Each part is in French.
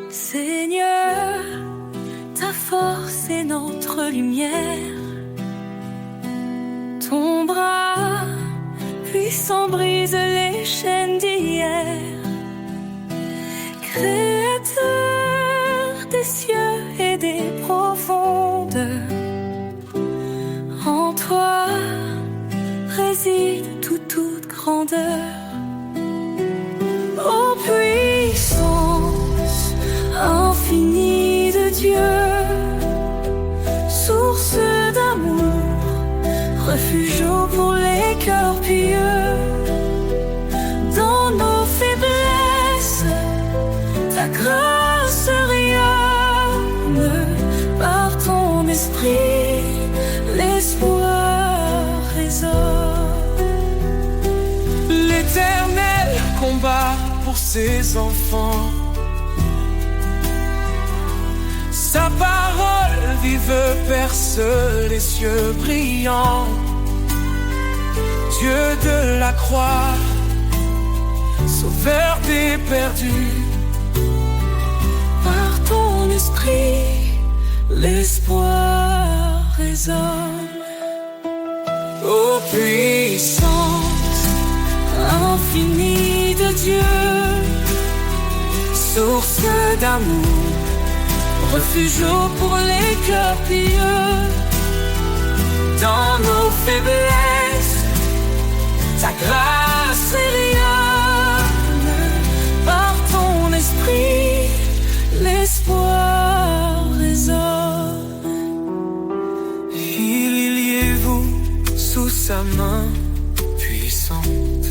Seigneur, ta force est notre lumière. Ton bras puissant brise les chaînes d'hier. Créateur des cieux et des profondeurs, en toi réside toute grandeur. Ô puissance infinie de Dieu, source d'amour, refuge pour les cœurs pieux. Dans nos faiblesses, ta grâce rayonne. Par ton esprit, l'espoir résonne. L'Éternel combat pour ses enfants. Sa parole vive perce les cieux brillants. Dieu de la croix, sauveur des perdus. Par ton esprit, l'espoir résonne. Ô puissance infinie de Dieu, source d'amour, refuge pour les cœurs pieux. dans nos faiblesses, ta grâce rayonne. Par ton esprit, l'espoir résonne. Liez-vous sous sa main puissante.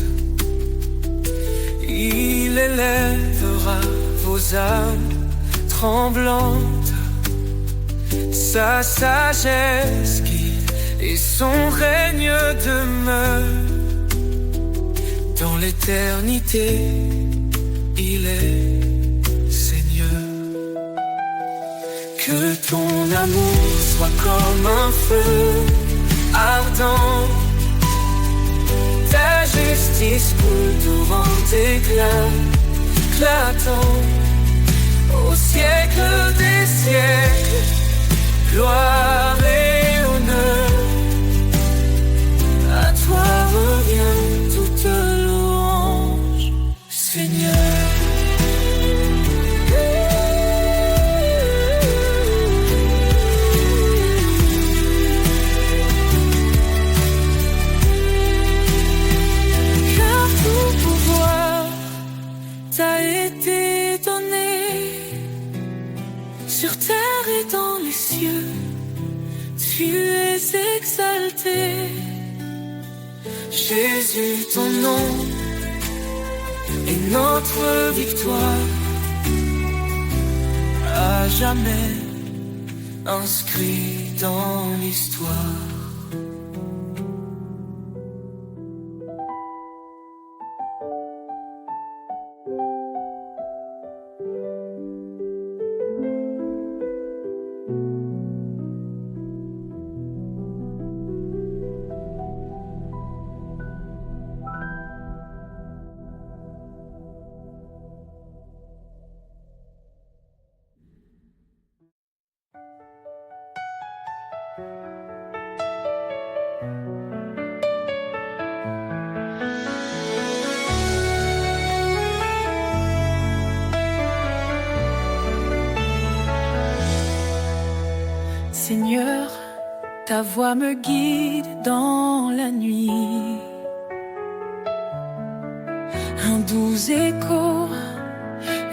Il élèvera vos âmes tremblantes. Sa sagesse et son règne demeure. Dans l'éternité, il est Seigneur. Que ton amour soit comme un feu ardent. Ta justice coule torrent éclat, éclatant. Au siècle des siècles, gloire et honneur. À toi revient toute louange, Seigneur. Car tout pouvoir t'a été donné, sur terre et dans les cieux. Tu es exalté, Jésus, ton nom est notre victoire, à jamais inscrit dans l'histoire. Seigneur, ta voix me guide dans la nuit. Un doux écho,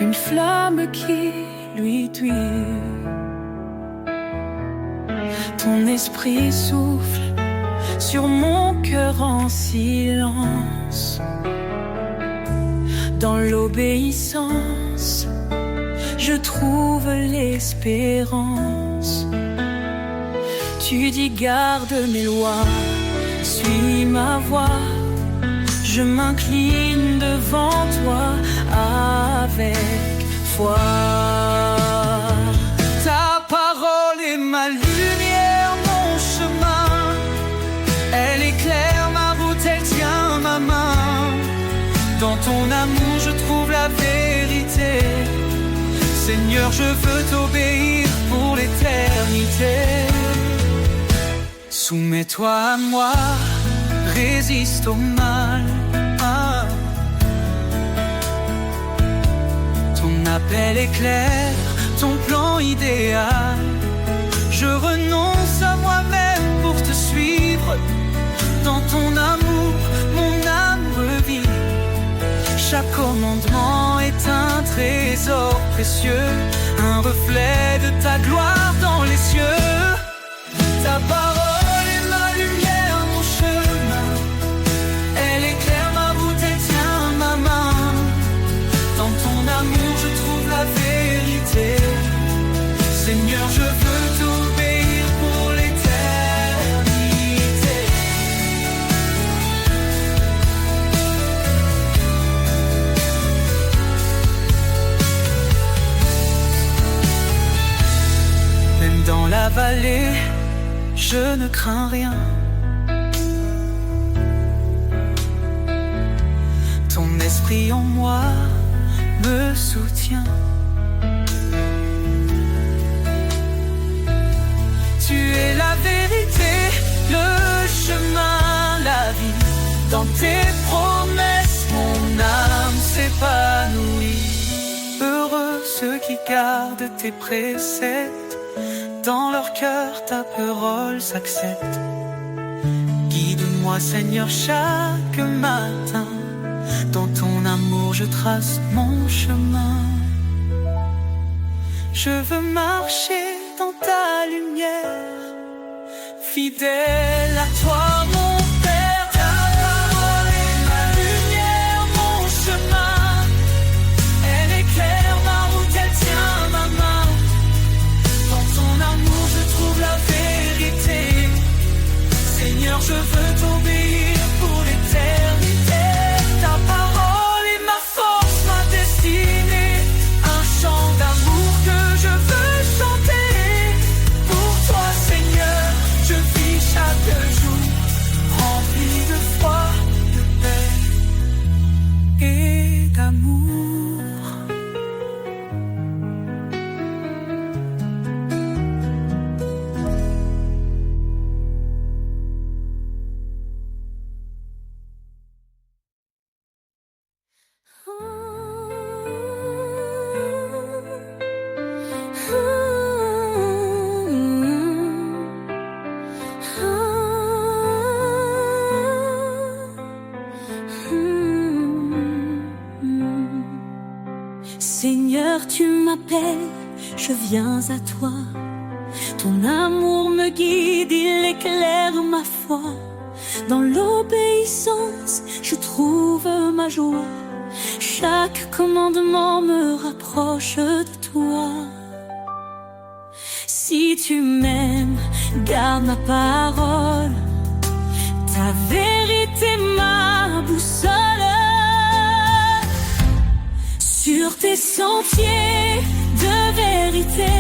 une flamme qui lui tuit. Ton esprit souffle sur mon cœur en silence. Dans l'obéissance, je trouve l'espérance. Tu dis garde mes lois, suis ma voix. Je m'incline devant toi avec foi. Ta parole est ma lumière, mon chemin. Seigneur, je veux t'obéir pour l'éternité. Soumets-toi à moi, résiste au mal. Ton appel est clair, ton plan idéal. Je renonce à moi-même pour te suivre. Dans ton amour, mon âme revit. Chaque commandement est un trésor précieux, un reflet de ta gloire dans les cieux. Ta parole est ma lumière, mon chemin. Elle éclaire ma route, elle tient ma main. Dans ton amour, je trouve la vérité. Seigneur, je veux t'obéir pour l'éternité. Même dans la vallée, je ne crains rien. Ton esprit en moi me soutient. Tu es la vérité, le chemin, la vie. Dans tes promesses, mon âme s'épanouit. Heureux ceux qui gardent tes préceptes. Dans leur cœur, ta parole s'accepte. Guide-moi, Seigneur, chaque matin. Dans ton amour, je trace mon chemin. Je veux marcher dans ta lumière, fidèle à toi, mon Père. Ta parole est ma lumière, mon chemin. Elle éclaire ma route, elle tient ma main. Dans ton amour, je trouve la vérité. Seigneur, je veux t'obéir pour l'éternité. Ta parole est ma force, ma destinée. Un chant d'amour que je veux chanter. Pour toi, Seigneur, je vis chaque jour rempli de foi, de paix et d'amour. Seigneur, tu m'appelles, je viens à toi. Ton amour me guide, il éclaire ma foi. Dans l'obéissance, je trouve ma joie. Chaque commandement me rapproche de toi. Si tu m'aimes, garde ma parole. Ta vérité, ma boussole. Sur tes sentiers de vérité,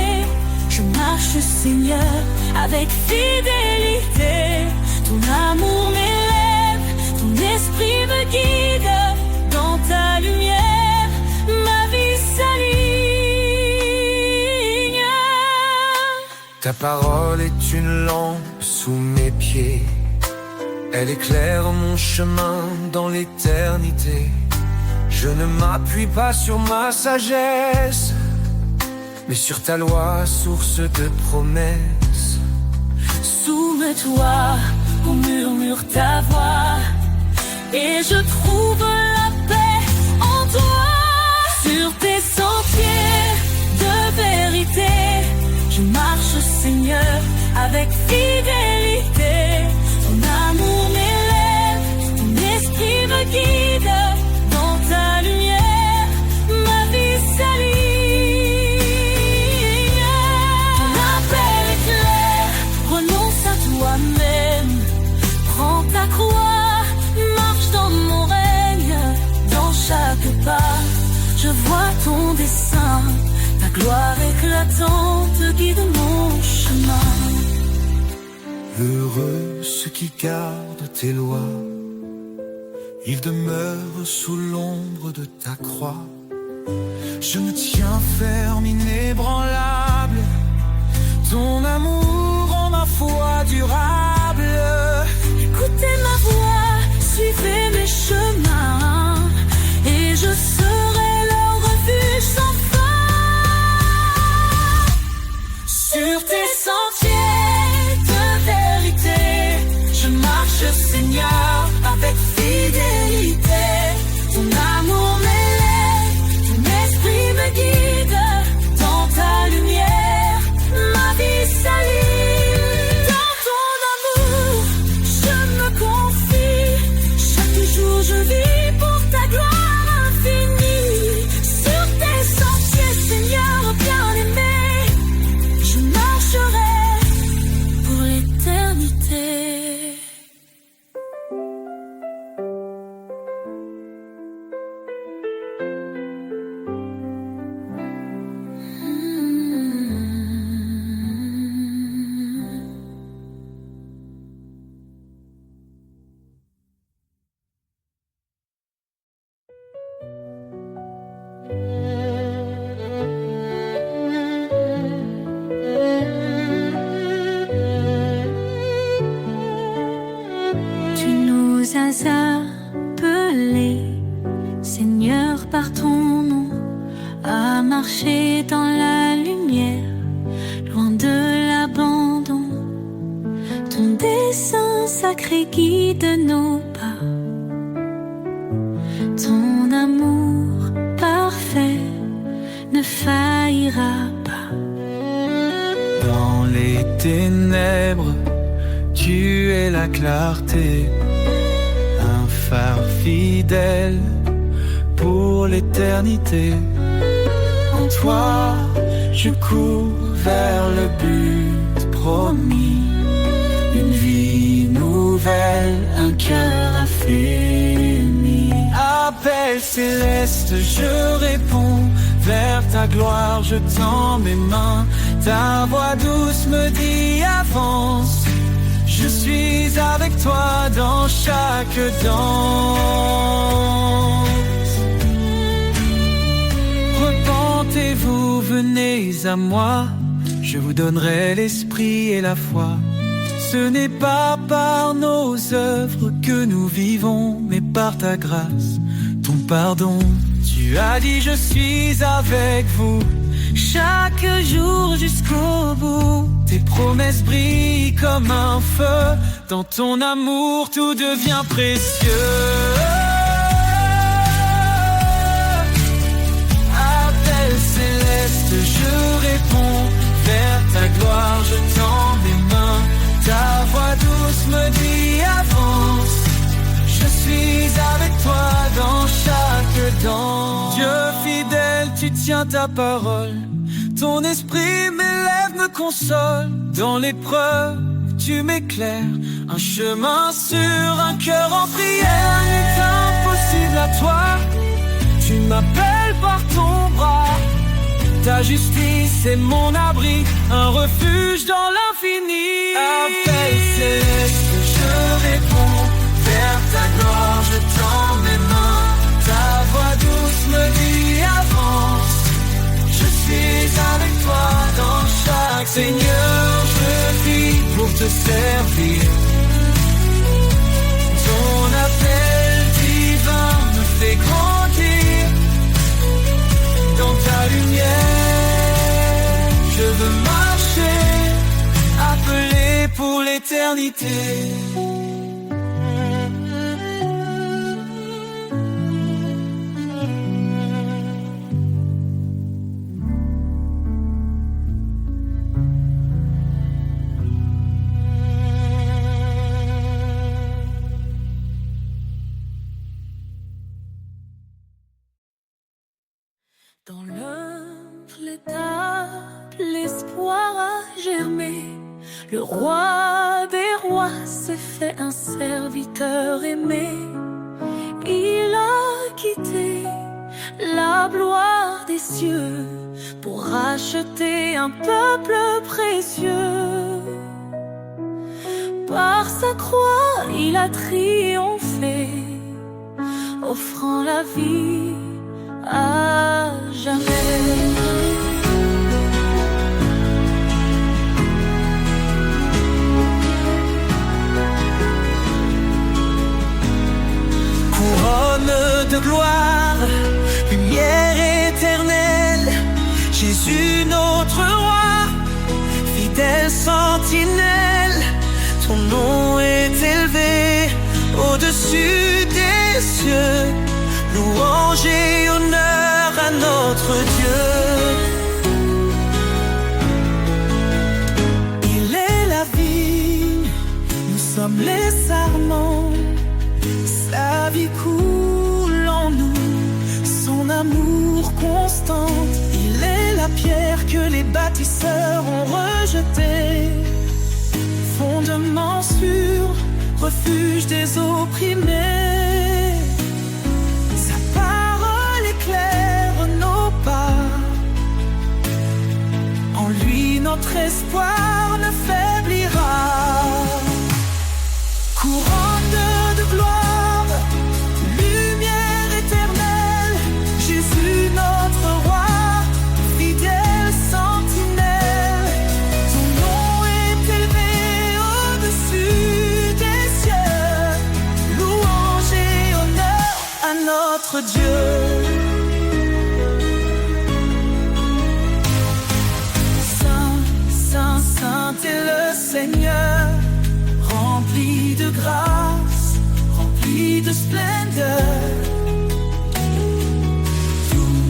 je marche, Seigneur, avec fidélité. Ton amour m'élève, ton esprit me guide. Dans ta lumière, ma vie s'aligne. Ta parole est une lampe sous mes pieds. Elle éclaire mon chemin dans l'éternité. Je ne m'appuie pas sur ma sagesse, mais sur ta loi, source de promesses. Soumets-toi au murmure ta voix, et je trouve la paix en toi. Sur tes sentiers de vérité, je marche, Seigneur, avec fidélité. Ton amour m'élève, ton esprit me guide. Dans ta lumière, ma vie s'aligne. Ton appel est clair, renonce à toi-même. Prends ta croix, marche dans mon règne. Dans chaque pas, je vois ton dessein. Ta gloire éclatante guide mon chemin. Heureux ceux qui gardent tes lois, ils demeurent sous l'ombre de ta croix. Je me tiens ferme, inébranlable. Ton amour rend ma foi durable. Écoutez ma voix, suivez mes chemins, et je serai leur refuge sans fin. Sur tes sentiers de vérité, je marche, Seigneur, avec fidélité. Ton amour m'élève, ton esprit me guide. Dans ta lumière, ma vie s'allume. Dans ton amour, je me confie. Chaque jour je vis pour ta gloire infinie. Sur tes sentiers, Seigneur bien-aimé, je marcherai pour l'éternité. Tu nous as appelés, Seigneur, par ton nom, à marcher dans la lumière, loin de l'abandon. Ton dessein sacré guide nos pas. Ton amour parfait ne faillira pas. Dans les ténèbres, tu es la clarté, un phare fidèle pour l'éternité. En toi, je cours vers le but promis, une vie nouvelle, un cœur affermi. Appel céleste, je réponds, vers ta gloire je tends mes mains. Ta voix douce me dit avance, je suis avec toi dans chaque danse. Repentez-vous, venez à moi, je vous donnerai l'esprit et la foi. Ce n'est pas par nos œuvres que nous vivons, mais par ta grâce, ton pardon. Tu as dit je suis avec vous chaque jour jusqu'au bout. Tes promesses brillent comme un feu. Dans ton amour tout devient précieux. Appel céleste, je réponds, vers ta gloire je tends mes mains. Ta voix douce me dit avance, je suis avec toi dans chaque danse. Dieu fidèle, tu tiens ta parole, ton esprit m'élève, me console. Dans l'épreuve, tu m'éclaires, un chemin sûr, un cœur en prière n'est impossible à toi. Tu m'appelles par ton bras, ta justice est mon abri, un refuge dans l'infini. Appel céleste, je réponds, vers ta gloire je tends mes mains. Ta voix douce me dit avance, je suis avec toi dans chaque Seigneur, je vis pour te servir. Ton appel divin me fait grandir. Dans ta lumière, je veux marcher, appelé pour l'éternité. Dans l'œuvre, l'étape, l'espoir a germé. Le roi des rois s'est fait un serviteur aimé. Il a quitté la gloire des cieux pour racheter un peuple précieux. Par sa croix, il a triomphé, offrant la vie à jamais. Couronne de gloire, lumière éternelle, Jésus notre roi, fidèle sentinelle, ton nom est élevé au-dessus des cieux, louange et honneur à notre Dieu. Il est la vie, nous sommes les sarments, sa vie coule en nous, son amour constant. Il est la pierre que les bâtisseurs ont rejetée, fondement sûr, refuge des opprimés. Sa parole éclaire nos pas, en lui notre espoir ne faiblira. Couronne de gloire, lumière éternelle, Jésus notre roi, fidèle sentinelle, ton nom est élevé au-dessus des cieux, louange et honneur à notre Dieu. Saint, Saint, Saint est le Seigneur, rempli de grâce, rempli de splendeur. Tous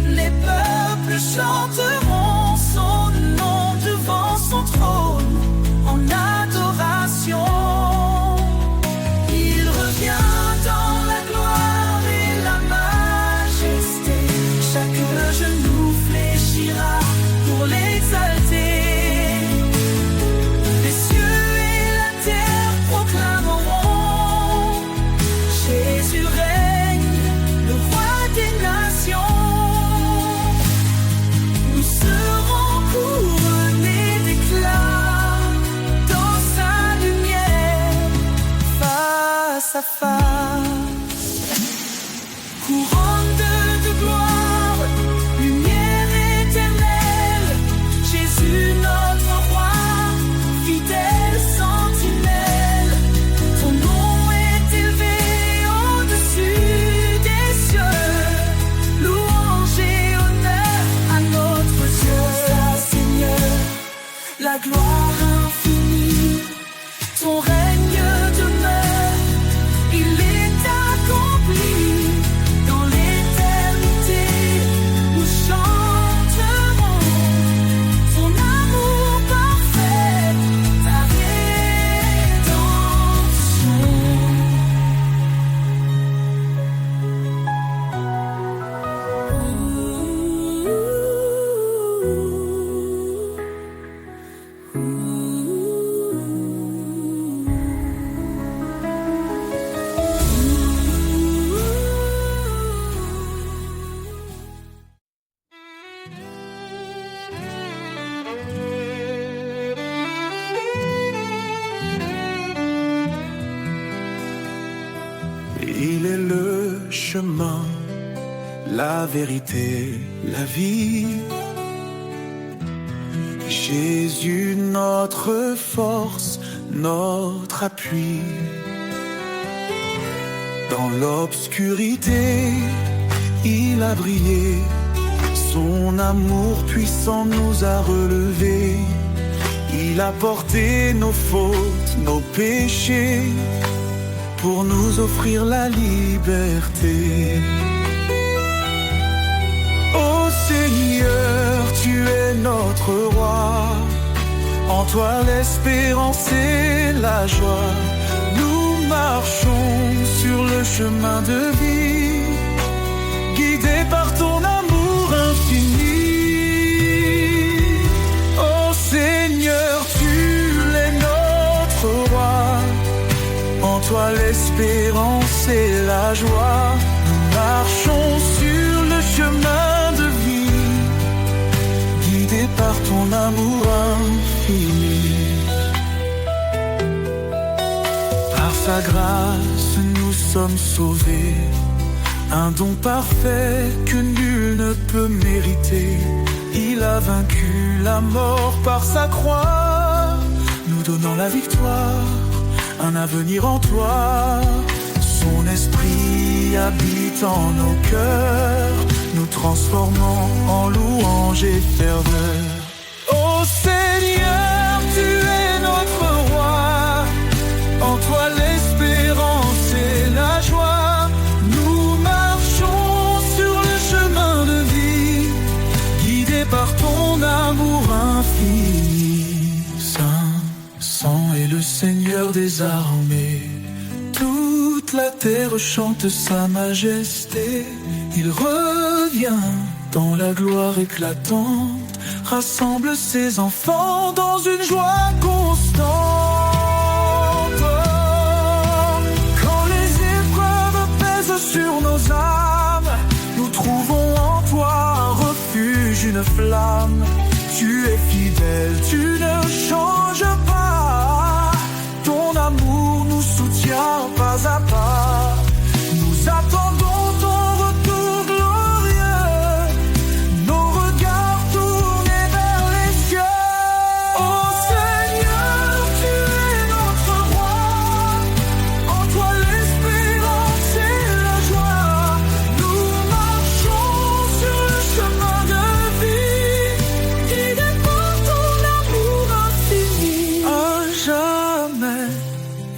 les peuples chanteront son nom devant son trône en adoration. Il revient dans la gloire et la majesté, chaque genou fléchira pour l'exalter. Les cieux et la terre proclameront, Jésus règne, le roi des nations. Nous serons couronnés d'éclat dans sa lumière, face à face. Couronne de gloire, lumière éternelle, Jésus notre roi, fidèle sentinelle, ton nom est élevé au-dessus des cieux, louange et honneur à notre Dieu. Seigneur, la gloire infinie, ton règne demeure, il est accompli dans l'éternité. Nous chanterons ton amour parfait, ta Il est le chemin, la vérité, la vie. Jésus notre force, notre appui. Dans l'obscurité, il a brillé. Son amour puissant nous a relevés. Il a porté nos fautes, nos péchés, pour nous offrir la liberté. Ô Seigneur, tu es notre roi, en toi l'espérance et la joie. Nous marchons sur le chemin de vie, guidés par ton amour infini. Ô Seigneur, tu es notre roi, en toi l'espérance et la joie. Nous marchons sur le chemin de vie, guidés par ton amour infini. Par sa grâce nous sommes sauvés, un don parfait que nul ne peut mériter. Il a vaincu la mort par sa croix, nous donnant la victoire, un avenir en toi. Son esprit habite en nos cœurs, nous transformant en louange et ferveur. Ô Seigneur, tu es notre roi, en toi l'espérance et la joie. Nous marchons sur le chemin de vie, guidés par ton amour infini. Saint est le Seigneur des armées, toute la terre chante sa majesté. Il revient dans la gloire éclatante, rassemble ses enfants dans une joie constante. Quand les épreuves pèsent sur nos âmes, nous trouvons en toi un refuge, une flamme. Tu es fidèle, tu ne changes pas, ton amour nous soutient pas à pas. Nous attendons ton retour glorieux, nos regards tournés vers les cieux. Ô Seigneur, tu es notre roi, en toi l'espérance et la joie. Nous marchons sur le chemin de vie, guidés par ton amour infini. À jamais,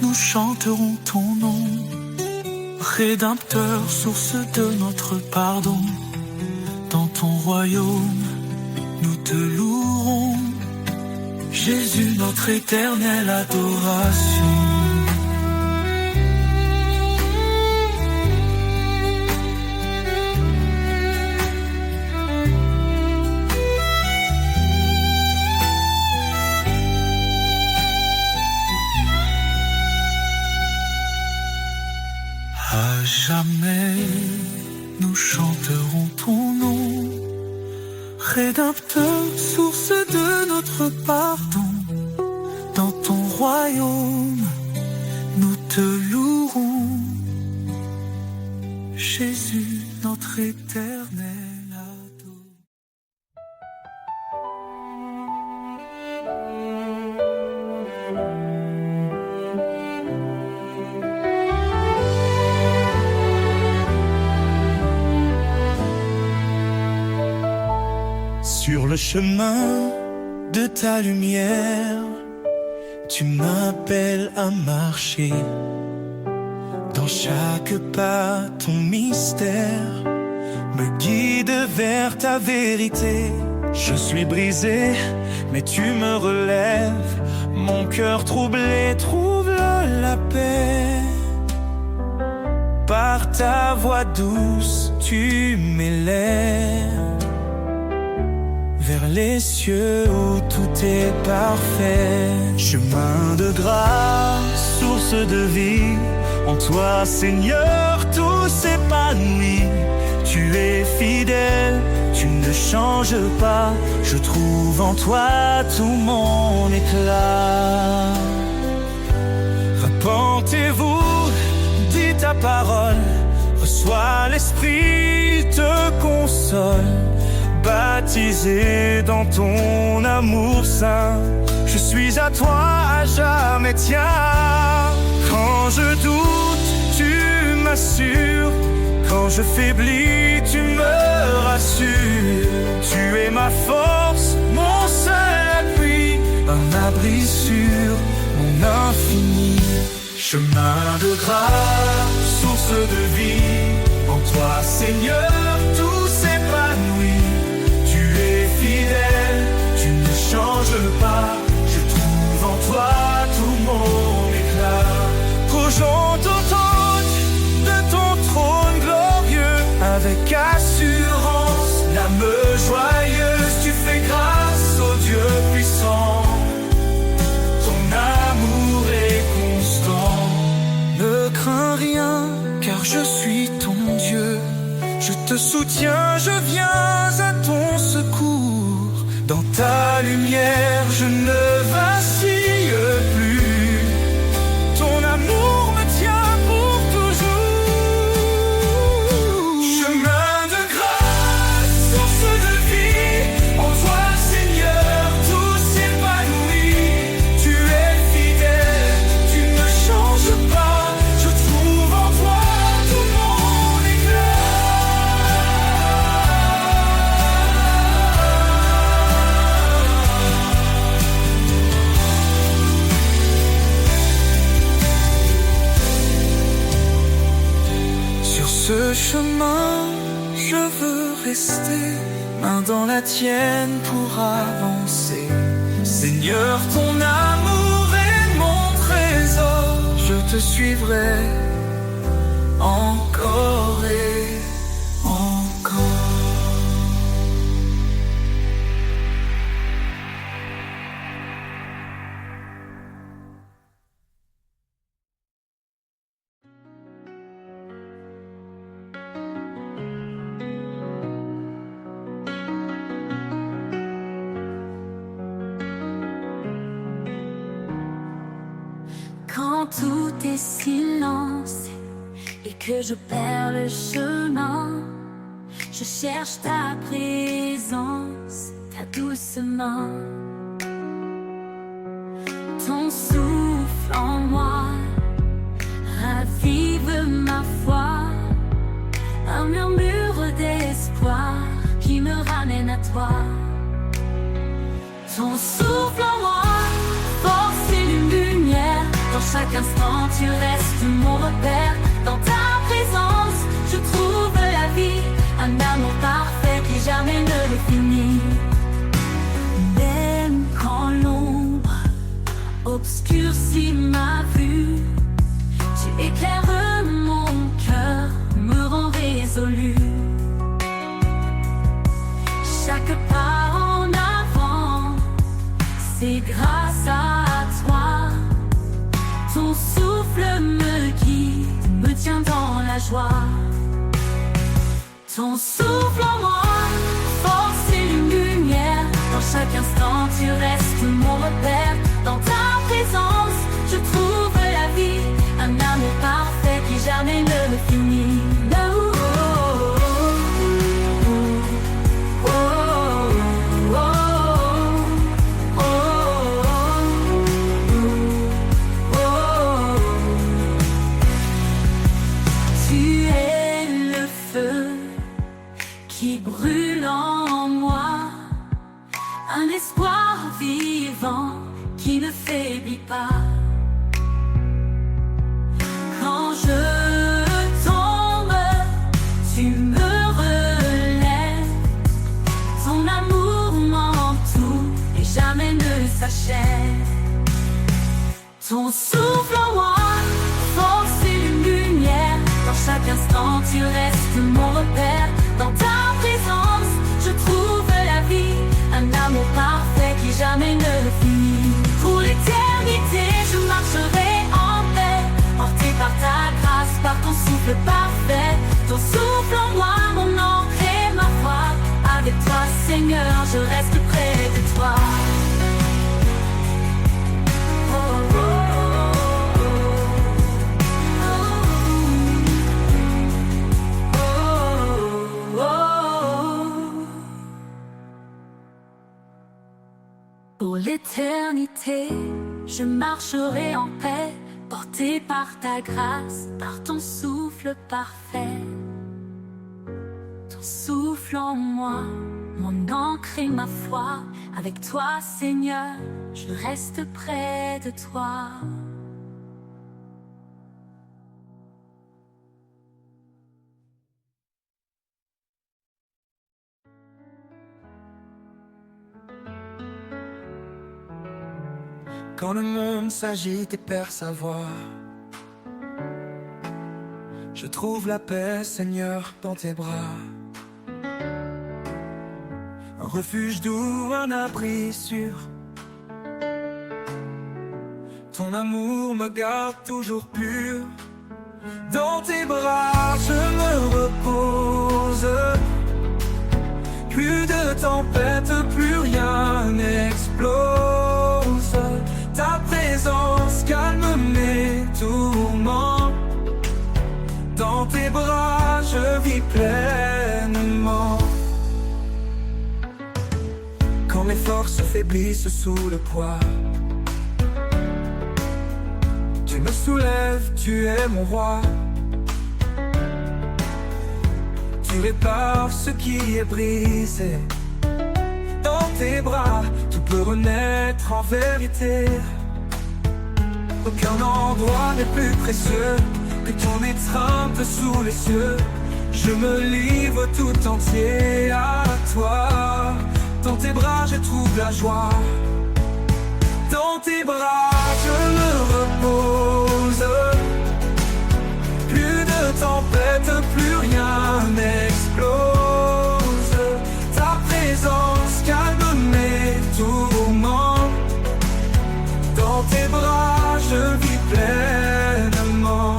nous chanterons ton nom, Rédempteur, source de notre pardon. Dans ton royaume, nous te louerons, Jésus, notre éternelle adoration. À jamais, nous chanterons ton nom, Rédempteur, source de notre pardon. Dans ton royaume, nous te louerons, Jésus, notre éternel ado. Sur le chemin de ta lumière, tu m'appelles à marcher. Dans chaque pas, ton mystère me guide vers ta vérité. Je suis brisé, mais tu me relèves. Mon cœur troublé trouve la paix. Par ta voix douce, tu m'élèves vers les cieux où tout est parfait. Chemin de grâce, source de vie, en toi, Seigneur, tout s'épanouit. Tu es fidèle, tu ne changes pas. Je trouve en toi tout mon éclat. Repentez-vous, dis ta parole. Reçois l'Esprit, il te console. Baptisé dans ton amour saint, je suis à toi à jamais, tiens. Quand je doute, tu m'assures. Quand je faiblis, tu me rassures. Tu es ma force, mon seul appui, un abri sûr, mon infini. Chemin de grâce, source de vie, en toi, Seigneur, tout s'épanouit. Fidèle, tu ne changes pas. Je trouve en toi tout mon éclat. Qu'aux de ton trône glorieux, avec assurance, l'âme joyeuse, tu fais grâce au Dieu puissant. Ton amour est constant. Ne crains rien, car je suis ton Dieu. Je te soutiens, je viens à ton secours. Dans ta lumière, je ne chemin, je veux rester, main dans la tienne pour avancer. Seigneur, ton amour est mon trésor, je te suivrai encore et encore. Quand tout est silence et que je perds le chemin, je cherche ta présence, ta douce main. Ton souffle en moi ravive ma foi, un murmure d'espoir qui me ramène à toi. Ton souffle en moi, force et lumière. Dans chaque instant tu restes mon repère. Dans ta présence je trouve la vie, un amour parfait qui jamais ne le finit. Même quand l'ombre obscurcit ma vue, tu éclaires mon cœur, me rends résolu. Chaque pas en avant, c'est grâce à toi. Ton souffle me guide, me tient dans la joie. Ton souffle en moi, force et lumière. Dans chaque instant tu restes mon repère. Dans ta présence je trouve la vie, un amour parfait qui jamais ne le finit. Qui brûle en moi, un espoir vivant qui ne faiblit pas. Quand je tombe, tu me relèves. Ton amour m'entoure et jamais ne s'achève. Ton souffle en moi, force et lumière. Dans chaque instant tu restes mon repère. Dans ta présence, je trouve la vie, un amour parfait qui jamais ne le finit. Pour l'éternité, je marcherai en paix, porté par ta grâce, par ton souffle parfait. Ton souffle en moi, mon encre et ma foi. Avec toi, Seigneur, je reste près de toi. Pour l'éternité, je marcherai en paix, porté par ta grâce, par ton souffle parfait. Ton souffle en moi, mon encre et ma foi. Avec toi, Seigneur, je reste près de toi. Quand le monde s'agite et perd sa voix, je trouve la paix, Seigneur, dans tes bras. Un refuge doux, un abri sûr. Ton amour me garde toujours pur. Dans tes bras, je me repose. Plus de tempête, plus rien n'explose. Ta présence calme mes tourments. Dans tes bras, je vis pleinement. Quand mes forces faiblissent sous le poids, tu me soulèves, tu es mon roi. Tu répares ce qui est brisé. Dans tes bras, tout peut renaître en vérité. Aucun endroit n'est plus précieux que ton étreinte sous les cieux. Je me livre tout entier à toi. Dans tes bras je trouve la joie. Dans tes bras je me repose. Plus de tempête, plus rien n'explose. Ta présence calme mes tourments. Dans tes bras je vis pleinement.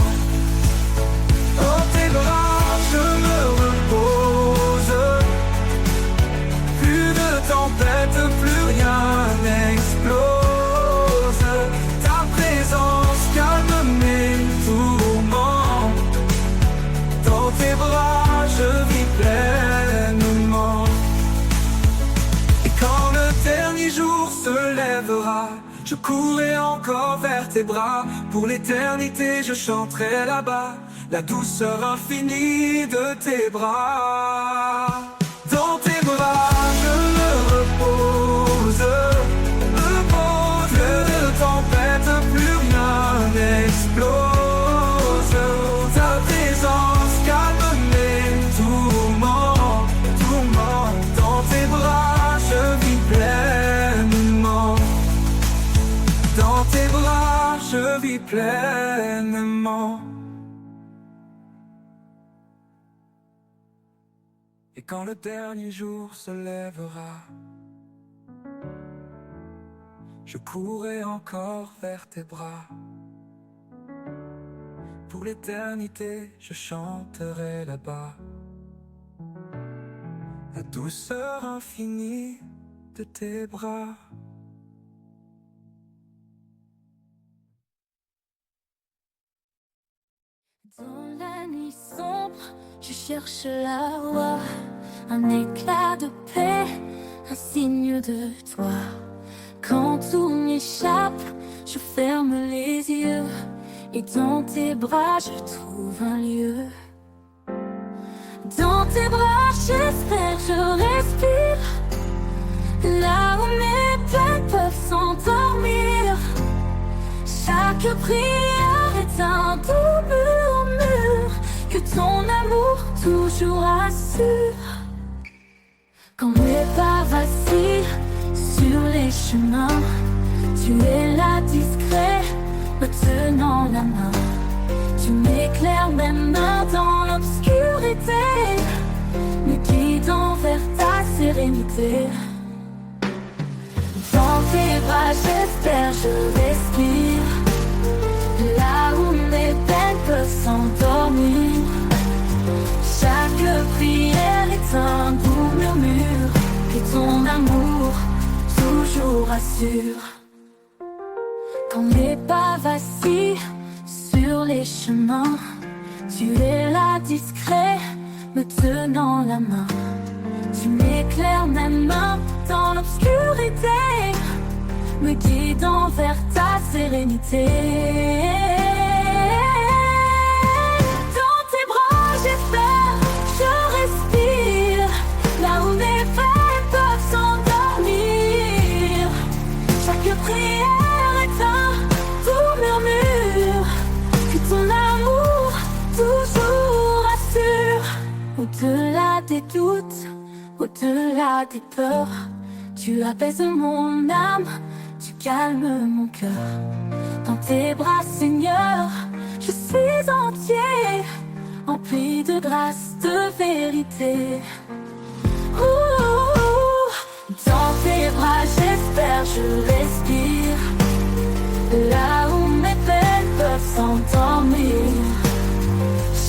Dans tes bras je me repose. Plus de tempête, plus rien n'explose. Ta présence calme mes tourments. Dans tes bras je vis pleinement. Et quand le dernier jour se lèvera, je courrai encore vers tes bras. Pour l'éternité je chanterai là-bas la douceur infinie de tes bras. Dans tes bras je me repose. Plus de tempête, plus rien n'explose. Ta présence calme mes tourments. Dans tes bras je vis pleinement. Dans tes bras je vis pleinement. Et quand le dernier jour se lèvera, je courrai encore vers tes bras. Pour l'éternité je chanterai là-bas la douceur infinie de tes bras. Dans la nuit sombre, je cherche la voie, un éclat de paix, un signe de toi. Quand tout m'échappe, je ferme les yeux, et dans tes bras je trouve un lieu. Dans tes bras j'espère, je respire, là où mes peines peuvent s'endormir. Chaque prière est un double mur que ton amour toujours assure. Quand mes pas vacillent sur les chemins, tu es là discret, me tenant la main. Tu m'éclaires même dans l'obscurité, me guidant vers ta sérénité. Dans tes bras j'espère, je respire, là où mes peines peuvent s'endormir. Chaque prière est un doux murmure que ton amour toujours assure. Quand mes pas vacillent sur les chemins, tu es là discret, me tenant la main. Tu m'éclaires même dans l'obscurité, me guidant vers ta sérénité. Dans tes bras j'espère, je respire, là où mes peines peuvent s'endormir. Chaque prière est un doux murmure que ton amour toujours assure. Au-delà des doutes, au-delà des peurs, tu apaises mon âme, tu calmes mon cœur. Dans tes bras, Seigneur, je suis entier, empli de grâce, de vérité. Dans tes bras, j'espère, je respire, là où mes peines peuvent s'endormir.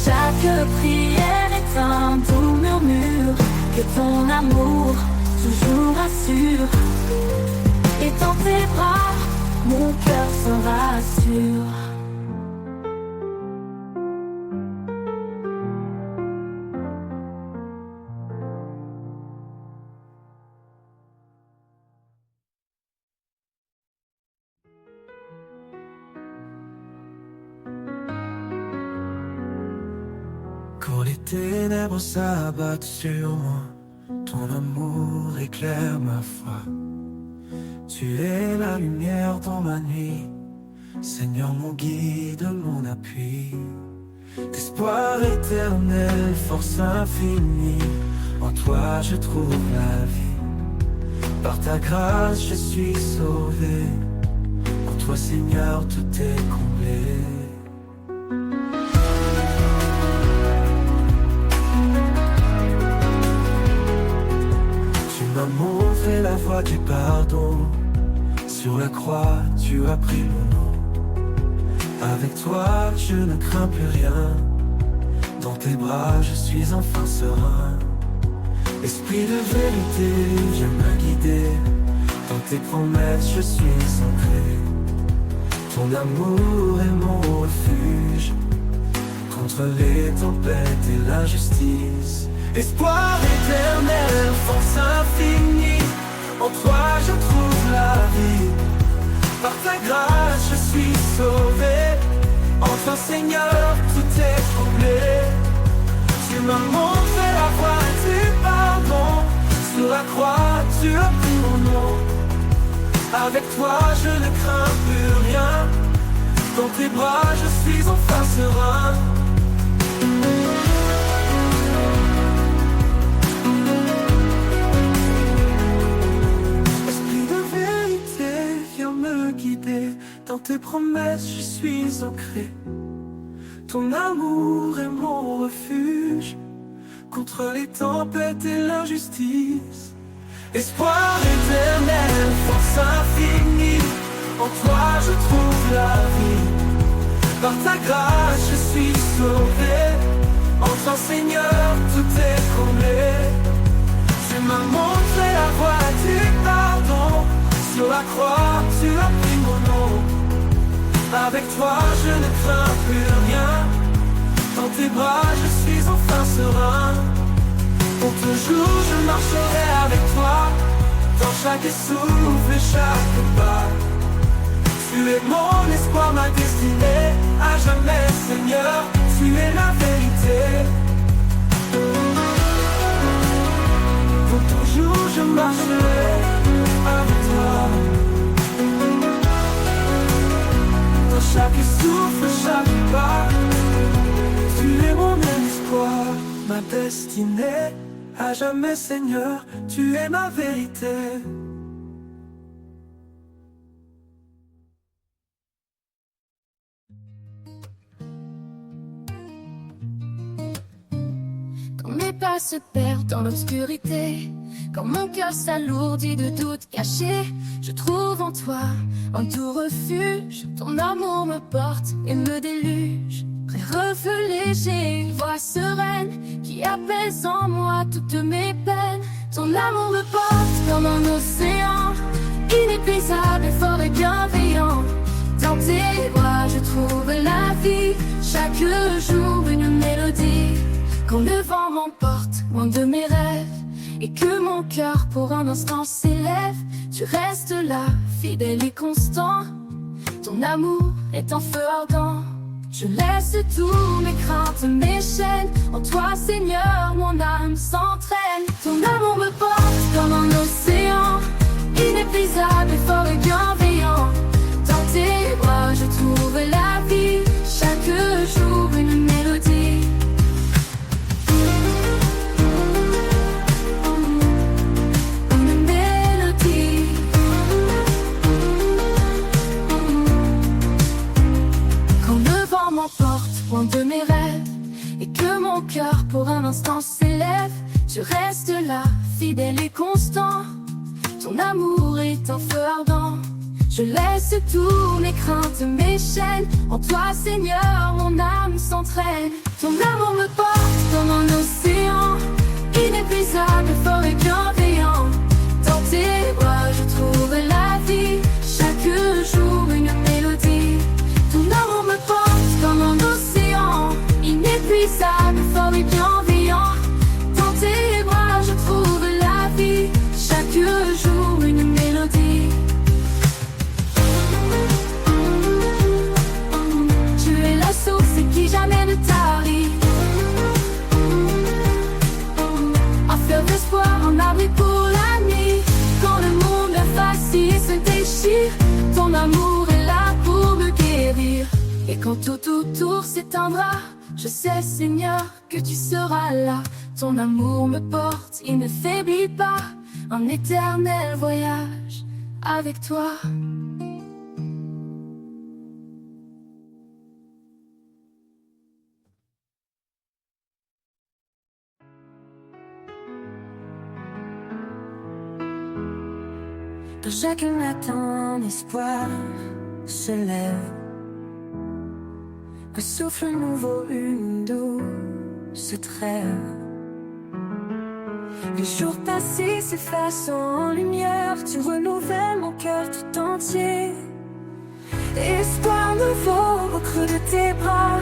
Chaque prière est un doux murmure que ton amour toujours assure. Et dans tes bras, mon cœur se rassure. Quand les ténèbres s'abattent sur moi, ton amour éclaire ma foi. Tu es la lumière dans ma nuit, Seigneur mon guide, mon appui. Espoir éternel, force infinie, en toi je trouve la vie. Par ta grâce je suis sauvé, en toi Seigneur tout est comblé. Tu m'as montré la voie du pardon, sur la croix tu as pris mon nom. Avec toi je ne crains plus rien, dans tes bras je suis enfin serein. Esprit de vérité, viens me guider, dans tes promesses je suis ancré. Ton amour est mon refuge, contre les tempêtes et l'injustice. Espoir éternel, force infinie, en toi je trouve la vie. Par ta grâce je suis sauvé, enfin Seigneur tout est comblé. Tu m'as montré la voie du pardon, sur la croix tu as pris mon nom. Avec toi je ne crains plus rien, dans tes bras je suis enfin serein. Dans tes promesses je suis ancré. Ton amour est mon refuge, contre les tempêtes et l'injustice. Espoir éternel, force infinie, en toi je trouve la vie. Par ta grâce je suis sauvé, enfin Seigneur tout est comblé. Tu m'as montré la voie du pardon, sur la croix tu as pris mon nom. Avec toi je ne crains plus rien, dans tes bras je suis enfin serein. Pour toujours je marcherai avec toi, dans chaque souffle et chaque pas. Tu es mon espoir, ma destinée, à jamais Seigneur, tu es la vérité. Pour toujours je marcherai avec toi, dans chaque souffle, chaque pas. Tu es mon espoir, ma destinée, à jamais Seigneur, tu es ma vérité. Quand mes pas se perdent dans l'obscurité, quand mon cœur s'alourdit de doutes cachés, je trouve en toi un doux refuge. Ton amour me porte et me déluge. Près reflet léger, une voix sereine qui apaise en moi toutes mes peines. Ton amour me porte comme un océan, inépuisable et fort et bienveillant. Dans tes bras je trouve la vie, chaque jour une mélodie. Quand le vent m'emporte loin de mes rêves et que mon cœur pour un instant s'élève, tu restes là, fidèle et constant. Ton amour est un feu ardent. Je laisse tous mes craintes, mes chaînes. En toi Seigneur, mon âme s'entraîne. Ton amour me porte comme un océan, inépuisable et fort et bienveillant. Dans tes bras je trouve la vie, chaque jour une mélodie. Loin de mes rêves et que mon cœur pour un instant s'élève, tu restes là, fidèle et constant. Ton amour est un feu ardent. Je laisse tous mes craintes, mes chaînes. En toi Seigneur, mon âme s'entraîne. Ton amour me porte comme un océan, inépuisable, fort et bienveillant. Dans tes bras je trouve la vie, chaque jour une mélodie. Ton amour me porte comme un océan, inépuisable, fort et bienveillant. Dans tes bras je trouve la vie, chaque jour une mélodie. Tu es la source qui jamais ne tarit, un fleuve d'espoir, un abri pour la nuit. Quand le monde facile se déchire, ton amour est là pour me guérir. Et quand tout autour s'éteindra, Je sais, Seigneur, que tu seras là. Ton amour me porte, il ne faiblit pas. Un éternel voyage avec toi. De chaque matin, un espoir se lève. Un souffle nouveau, une douce trêve. Les jours passés s'effacent en lumière. Tu renouvelles mon cœur tout entier. Espoir nouveau au creux de tes bras.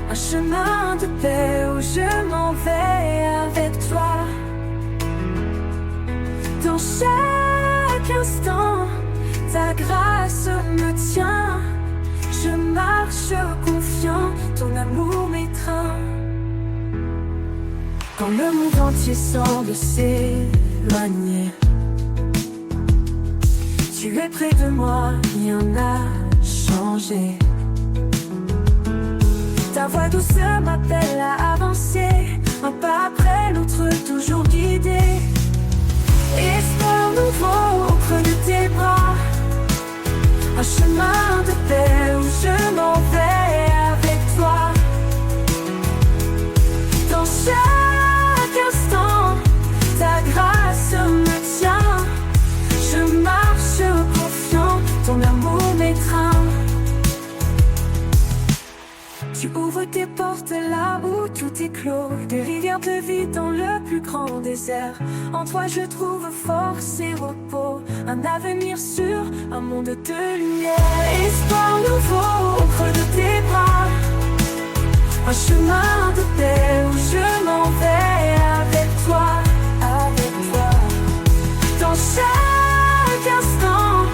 Un chemin de paix où je m'en vais avec toi. Dans chaque instant, ta grâce me tient. Je marche confiant, ton amour m'étreint. Quand le monde entier semble s'éloigner, tu es près de moi, rien n'a changé. Ta voix douce m'appelle à avancer, un pas après l'autre, toujours guidé. Espoir nouveau au creux de tes bras. Un chemin de paix où je m'en vais avec toi. Dans chaque instant, ta grâce me tient. Je marche confiant, ton amour m'étreint. Tu ouvres tes portes là où tout est clos. Des rivières de vie dans le plus grand désert. En toi je trouve force et repos. Un avenir sûr, un monde de lumière. Espoir nouveau au creux de tes bras. Un chemin de paix où je m'en vais avec toi, avec toi. Dans chaque instant,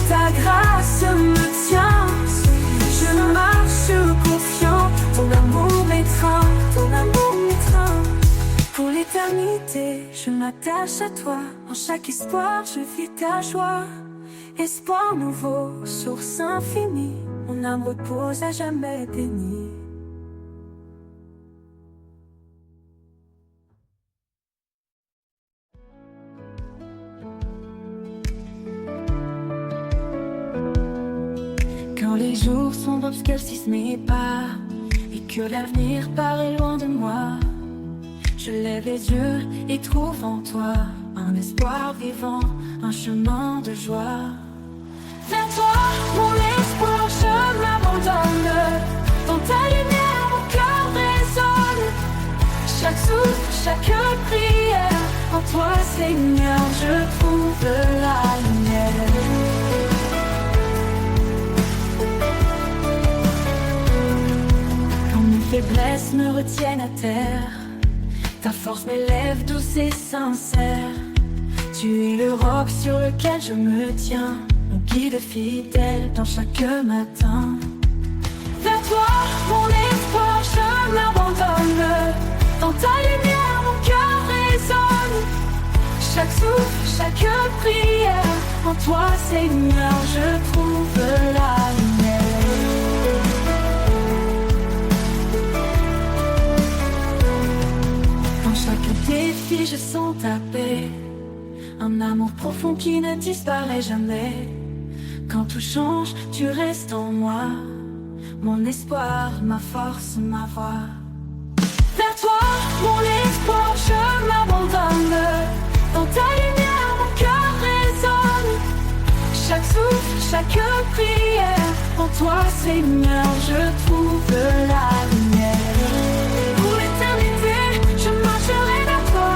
ta grâce me tient. Je marche confiant, ton amour m'étreint, ton amour m'étreint. Pour l'éternité, je m'attache à toi. En chaque espoir, je vis ta joie. Espoir nouveau, source infinie. Mon âme repose à jamais bénie. Quand les jours sombres obscurcissent mes pas et que l'avenir paraît loin de moi, je lève les yeux et trouve en toi un espoir vivant, un chemin de joie. Vers toi, mon espoir, je m'abandonne. Dans ta lumière, mon cœur résonne. Chaque souffle, chaque prière, en toi, Seigneur, je trouve la lumière. Mes faiblesses me retiennent à terre. Ta force m'élève douce et sincère. Tu es le roc sur lequel je me tiens, mon guide fidèle dans chaque matin. Vers toi, mon espoir, je m'abandonne. Dans ta lumière, mon cœur résonne. Chaque souffle, chaque prière, en toi, Seigneur, je trouve la lumière. Chaque défi, je sens ta paix. Un amour profond qui ne disparaît jamais. Quand tout change, tu restes en moi. Mon espoir, ma force, ma voix. Vers toi, mon espoir, je m'abandonne. Dans ta lumière, mon cœur résonne. Chaque souffle, chaque prière, en toi, Seigneur, je trouve la lumière. Pour l'éternité, je marcherai vers toi,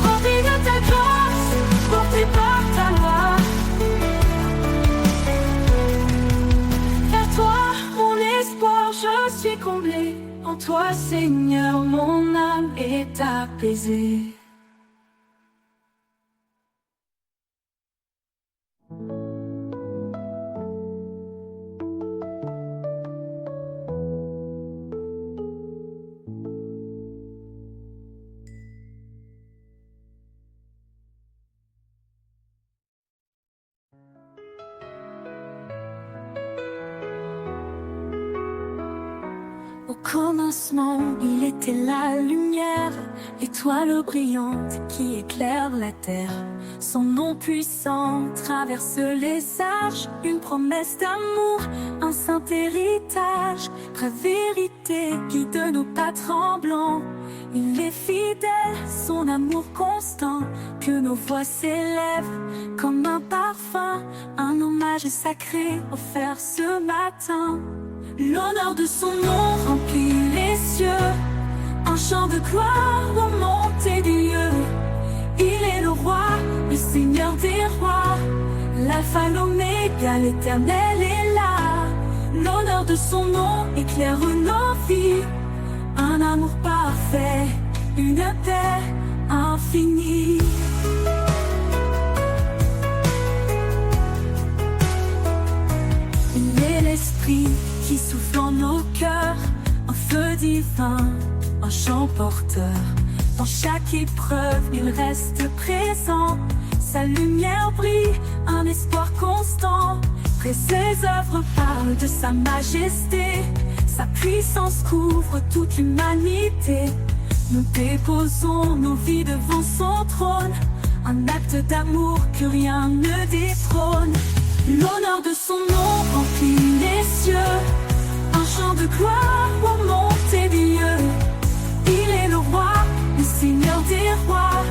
rempli de ta grâce, porté par ta loi. Vers toi, mon espoir, je suis comblé. En toi, Seigneur, mon âme est apaisée. commencement, il était la lumière, l'étoile brillante qui éclaire la terre. Son nom puissant traverse les âges, une promesse d'amour, un saint héritage, vraie vérité guide nos pas tremblants. Il est fidèle, son amour constant, que nos voix s'élèvent comme un parfum, un hommage sacré offert ce matin. L'honneur de son nom remplit les cieux, un chant de gloire aux montées des lieux. Il est le roi, le seigneur des rois, l'alpha, l'oméga, l'éternel est là. L'honneur de son nom éclaire nos vies, un amour parfait, une paix infinie. Il est l'esprit qui souffle en nos cœurs, un feu divin, un chant porteur. Dans chaque épreuve, il reste présent. Sa lumière brille, un espoir constant. Près ses œuvres parlent de sa majesté. Sa puissance couvre toute l'humanité. Nous déposons nos vies devant son trône, un acte d'amour que rien ne détrône. L'honneur de son nom remplit les cieux, un chant de gloire aux montées des lieux. Il est le roi, le seigneur des rois,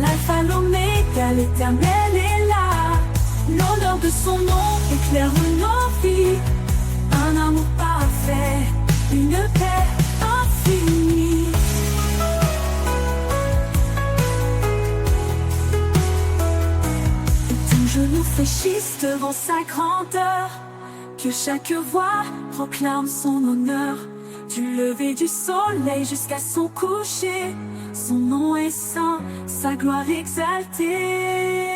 l'alpha, l'oméga, l'éternel est là. L'honneur de son nom éclaire nos vies, un amour parfait, une paix infinie. Tout genou fléchisse devant sa grandeur, que chaque voix proclame son honneur. Du lever du soleil jusqu'à son coucher, son nom est saint, sa gloire exaltée.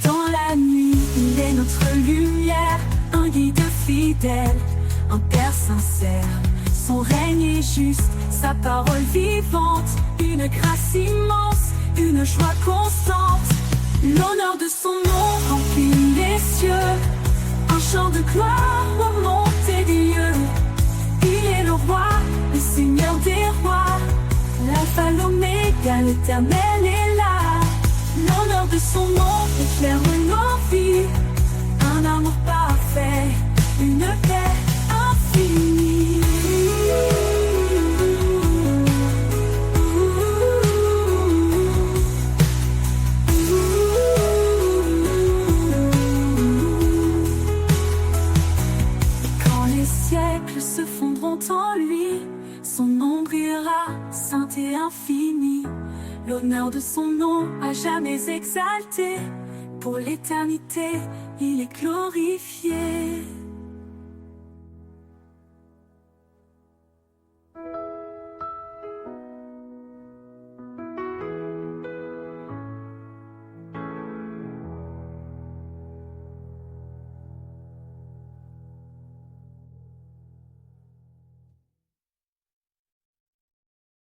Dans la nuit, il est notre lumière, un guide fidèle, un père sincère. Son règne est juste, sa parole vivante, une grâce immense, une joie constante. L'honneur de son nom remplit les cieux, un chant de gloire aux montées des lieux. Il est le roi, le seigneur des rois, l'alpha, l'oméga, l'éternel est là. L'honneur de son nom éclaire nos vies, un amour parfait, une paix infinie. Quand les siècles se fondront en lui, son nom brillera, saint et infini. L'honneur de son nom à jamais exalté, pour l'éternité, il est glorifié.